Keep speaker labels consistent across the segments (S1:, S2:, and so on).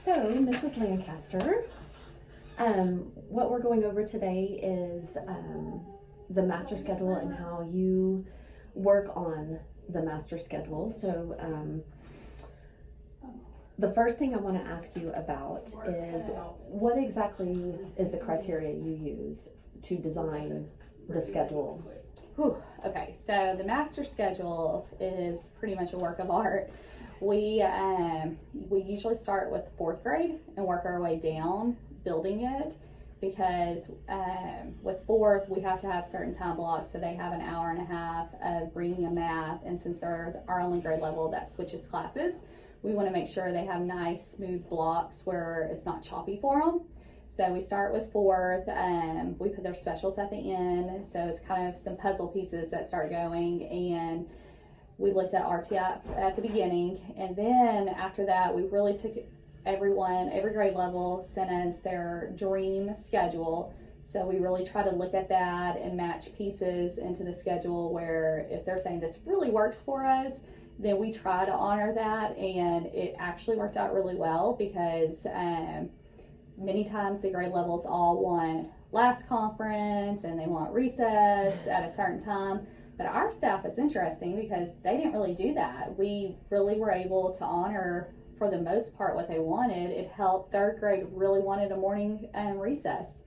S1: So, Mrs. Lancaster, what we're going over today is the master schedule and how you work on the master schedule. So, the first thing I want to ask you about is what exactly is the criteria you use to design the schedule?
S2: Whew. Okay, so the master schedule is pretty much a work of art. We usually start with fourth grade and work our way down building it, because with fourth we have to have certain time blocks, so they have an hour and a half of reading and math, and since they're our only grade level that switches classes, we want to make sure they have nice smooth blocks where it's not choppy for them. So we start with fourth, we put their specials at the end, so it's kind of some puzzle pieces that start going, and we looked at RTI at the beginning, and then after that we really took every grade level sent us their dream schedule. So we really try to look at that and match pieces into the schedule where if they're saying this really works for us, then we try to honor that, and it actually worked out really well because many times the grade levels all want last conference and they want recess at a certain time. But our staff is interesting because they didn't really do that. We really were able to honor, for the most part, what they wanted. It helped. Third grade really wanted a morning recess.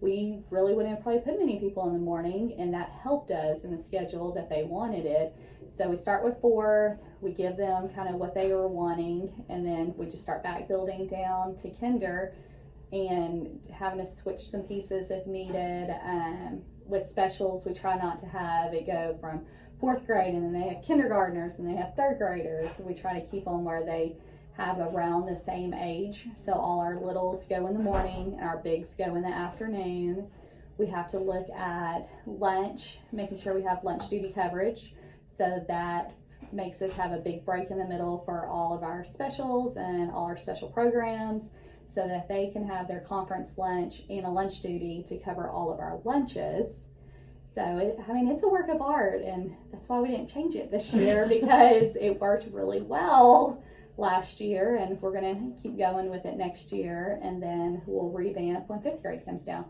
S2: We really wouldn't probably put many people in the morning, and that helped us in the schedule that they wanted it. So we start with fourth, we give them kind of what they were wanting, and then we just start back building down to kinder and having to switch some pieces if needed. With specials, we try not to have it go from fourth grade and then they have kindergartners and they have third graders. So we try to keep them where they have around the same age. So all our littles go in the morning and our bigs go in the afternoon. We have to look at lunch, making sure we have lunch duty coverage. So that makes us have a big break in the middle for all of our specials and all our special programs, so that they can have their conference lunch and a lunch duty to cover all of our lunches. So, it's a work of art, and that's why we didn't change it this year because it worked really well last year, and we're going to keep going with it next year, and then we'll revamp when fifth grade comes down.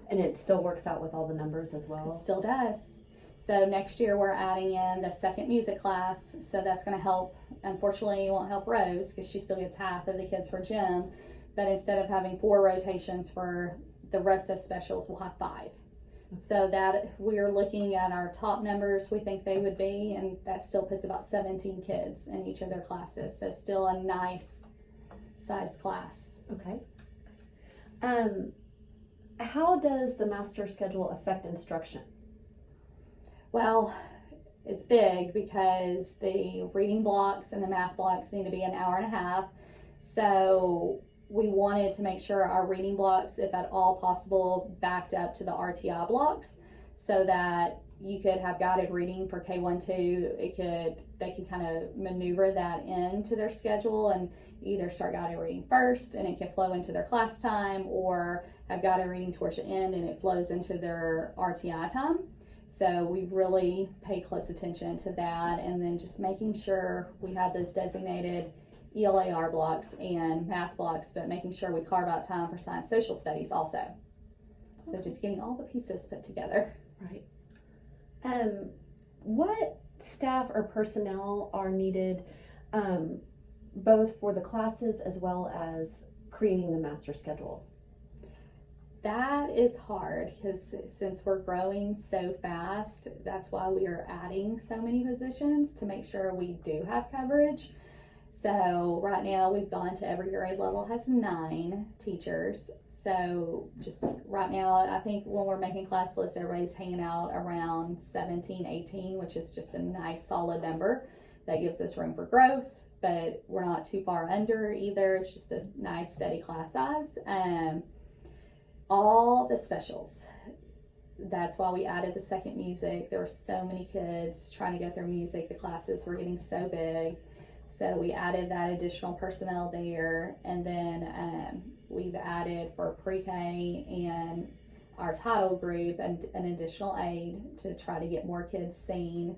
S1: And it still works out with all the numbers as well?
S2: It still does. So next year we're adding in the second music class, so that's going to help. Unfortunately, it won't help Rose because she still gets half of the kids for gym. But instead of having 4 rotations for the rest of specials, we'll have 5. So that we're looking at our top numbers we think they would be, and that still puts about 17 kids in each of their classes. So still a nice size class.
S1: Okay. How does the master schedule affect instruction?
S2: Well, it's big because the reading blocks and the math blocks need to be an hour and a half. So we wanted to make sure our reading blocks, if at all possible, backed up to the RTI blocks, so that you could have guided reading for K1-2. They could kind of maneuver that into their schedule and either start guided reading first and it can flow into their class time, or have guided reading towards the end and it flows into their RTI time. So we really pay close attention to that, and then just making sure we have those designated ELAR blocks and math blocks, but making sure we carve out time for science social studies also. So just getting all the pieces put together.
S1: Right. What staff or personnel are needed, both for the classes as well as creating the master schedule?
S2: That is hard because since we're growing so fast, that's why we are adding so many positions to make sure we do have coverage. So right now we've gone to every grade level has 9 teachers. So just right now, I think when we're making class lists, everybody's hanging out around 17, 18, which is just a nice solid number that gives us room for growth, but we're not too far under either. It's just a nice steady class size. All the specials. That's why we added the second music. There were so many kids trying to get their music. The classes were getting so big. So we added that additional personnel there, and then we've added for pre-K and our title group and an additional aide to try to get more kids seen.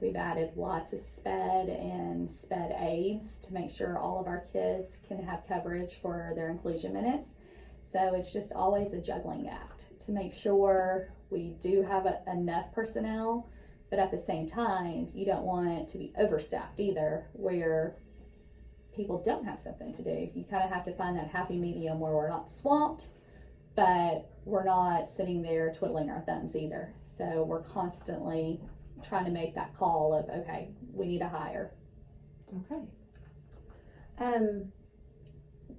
S2: We've added lots of SPED and SPED aids to make sure all of our kids can have coverage for their inclusion minutes. So it's just always a juggling act to make sure we do have enough personnel, but at the same time, you don't want it to be overstaffed either, where people don't have something to do. You kind of have to find that happy medium where we're not swamped, but we're not sitting there twiddling our thumbs either. So we're constantly trying to make that call of, okay, we need a hire.
S1: Okay.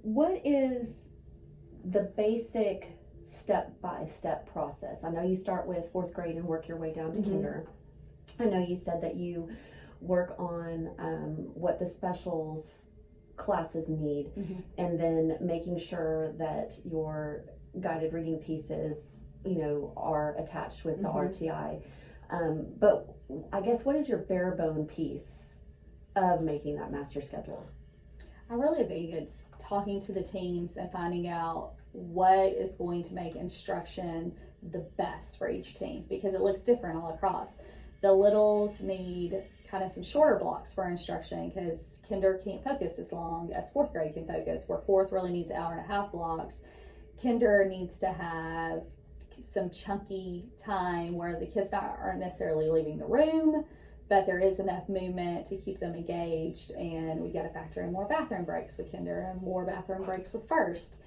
S1: What is the basic step-by-step process? I know you start with fourth grade and work your way down to kinder. I know you said that you work on what the specials classes need, and then making sure that your guided reading pieces, are attached with the RTI. But I guess, what is your bare bone piece of making that master schedule?
S2: I really think it's talking to the teams and finding out what is going to make instruction the best for each team, because it looks different all across. The littles need kind of some shorter blocks for instruction because kinder can't focus as long as fourth grade can focus, where fourth really needs 1.5 hour blocks. Kinder needs to have some chunky time where the kids aren't necessarily leaving the room, but there is enough movement to keep them engaged, and we got to factor in more bathroom breaks with kinder and more bathroom breaks with first.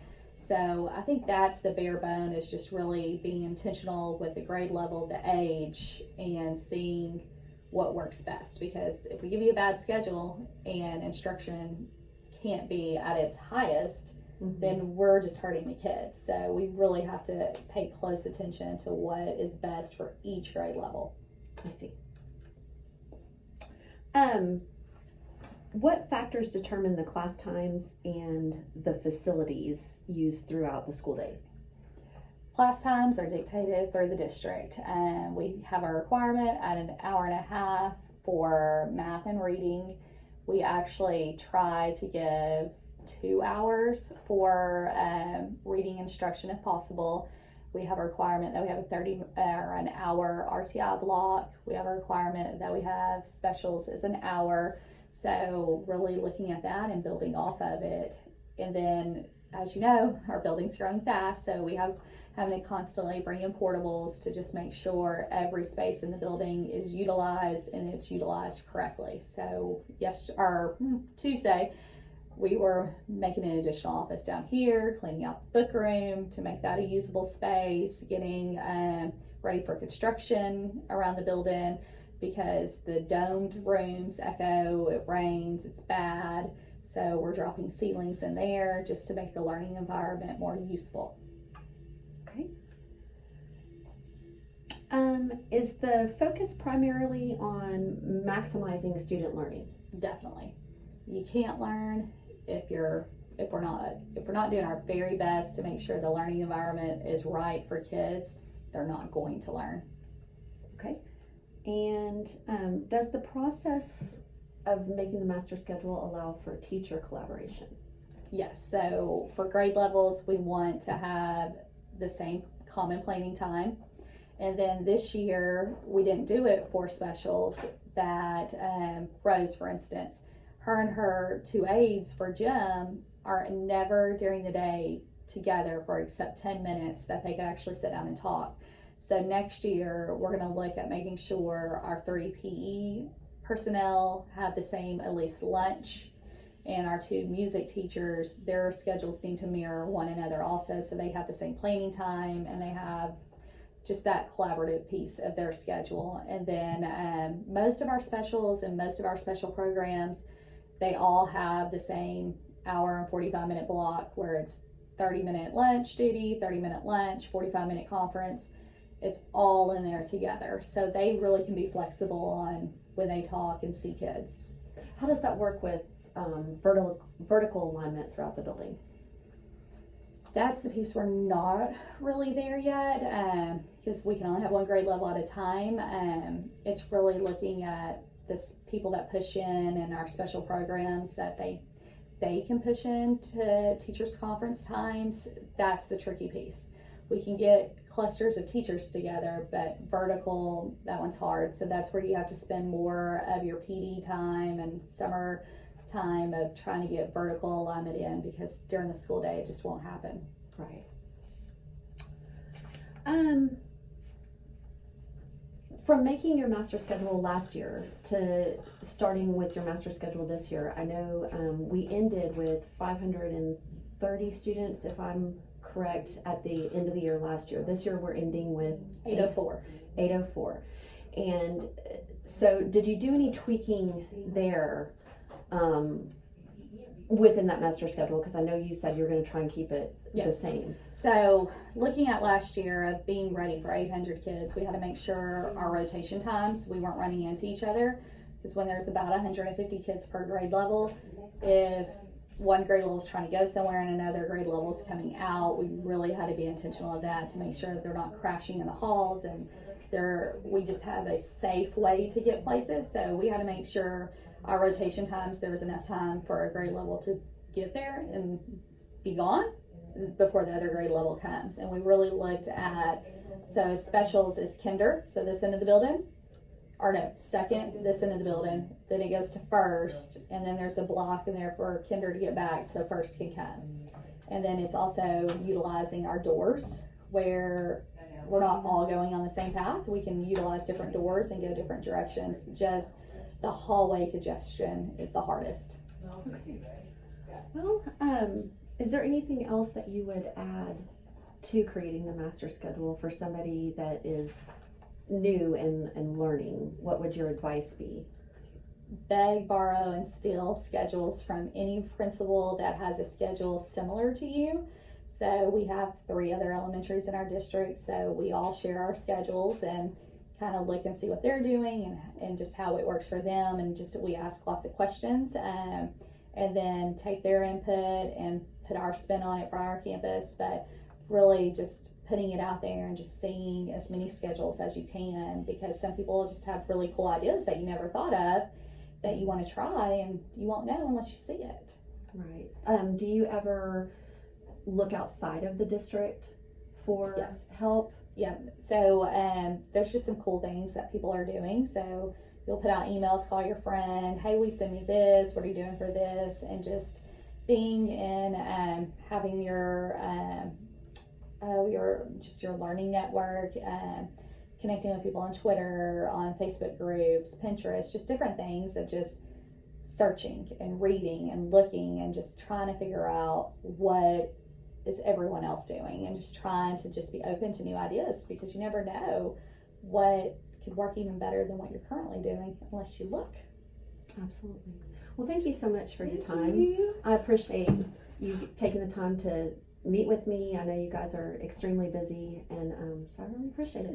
S2: So I think that's the bare bone, is just really being intentional with the grade level, the age, and seeing what works best. Because if we give you a bad schedule and instruction can't be at its highest, then we're just hurting the kids. So we really have to pay close attention to what is best for each grade level.
S1: I see. What factors determine the class times and the facilities used throughout the school day?
S2: Class times are dictated through the district, and we have a requirement at 1.5 hours for math and reading. We actually try to give 2 hours for reading instruction if possible. We have a requirement that we have an hour RTI block. We have a requirement that we have specials as an hour. So really looking at that and building off of it. And then, as you know, our building's growing fast, so we have having to constantly bring in portables to just make sure every space in the building is utilized and it's utilized correctly. So Tuesday, we were making an additional office down here, cleaning out the book room to make that a usable space, getting ready for construction around the building, because the domed rooms echo, it rains, it's bad. So we're dropping ceilings in there just to make the learning environment more useful.
S1: Okay. Is the focus primarily on maximizing student learning?
S2: Definitely. You can't learn if we're not doing our very best to make sure the learning environment is right for kids. They're not going to learn.
S1: Okay. And does the process of making the master schedule allow for teacher collaboration?
S2: Yes. So for grade levels, we want to have the same common planning time. And then this year, we didn't do it for specials. That Rose, for instance, her and her 2 aides for gym are never during the day together for except 10 minutes that they can actually sit down and talk. So next year, we're going to look at making sure our 3 PE personnel have the same at least lunch, and our 2 music teachers, their schedules need to mirror one another also, so they have the same planning time and they have just that collaborative piece of their schedule. And then most of our specials and most of our special programs, they all have the same 1 hour and 45-minute block, where it's 30-minute lunch duty, 30-minute lunch, 45-minute conference. It's all in there together. So they really can be flexible on when they talk and see kids.
S1: How does that work with vertical alignment throughout the building?
S2: That's the piece we're not really there yet, because we can only have 1 grade level at a time. It's really looking at this people that push in and our special programs that they can push into teachers' conference times. That's the tricky piece. we can get clusters of teachers together, but vertical, that one's hard. So that's where you have to spend more of your PD time and summer time of trying to get vertical alignment in, because during the school day it just won't happen.
S1: Right. From making your master schedule last year to starting with your master schedule this year, I know we ended with 530 students, if I'm correct, at the end of the year last year. This year we're ending with
S2: 804.
S1: 804. And so did you do any tweaking there within that master schedule? Because I know you said you're going to try and keep it the same.
S2: So looking at last year of being ready for 800 kids, we had to make sure our rotation times, we weren't running into each other. Because when there's about 150 kids per grade level, if one grade level is trying to go somewhere and another grade level is coming out, we really had to be intentional of that to make sure that they're not crashing in the halls, and we just have a safe way to get places. So we had to make sure our rotation times, there was enough time for a grade level to get there and be gone before the other grade level comes. And we really looked at, so specials is kinder, so this end of the building, or no, second, this end of the building, then it goes to first, and then there's a block in there for kinder to get back so first can come. And then it's also utilizing our doors where we're not all going on the same path. We can utilize different doors and go different directions. Just the hallway congestion is the hardest.
S1: Okay. Well, is there anything else that you would add to creating the master schedule for somebody that is new and learning? What would your advice be?
S2: Beg, borrow, and steal schedules from any principal that has a schedule similar to you. So we have 3 other elementaries in our district, so we all share our schedules and kind of look and see what they're doing and just how it works for them, and just we ask lots of questions and then take their input and put our spin on it for our campus. But really just putting it out there and just seeing as many schedules as you can, because some people just have really cool ideas that you never thought of that you want to try, and you won't know unless you see it.
S1: Right. Do you ever look outside of the district for help?
S2: Yeah, so there's just some cool things that people are doing. So you'll put out emails, call your friend, hey, we send me this, what are you doing for this? And just being in, having your learning network, connecting with people on Twitter, on Facebook groups, Pinterest, just different things of just searching and reading and looking and just trying to figure out what is everyone else doing, and just trying to just be open to new ideas, because you never know what could work even better than what you're currently doing unless you look.
S1: Absolutely. Well, thank you so much for your time. I appreciate you taking the time to meet with me. I know you guys are extremely busy, and so I really appreciate it.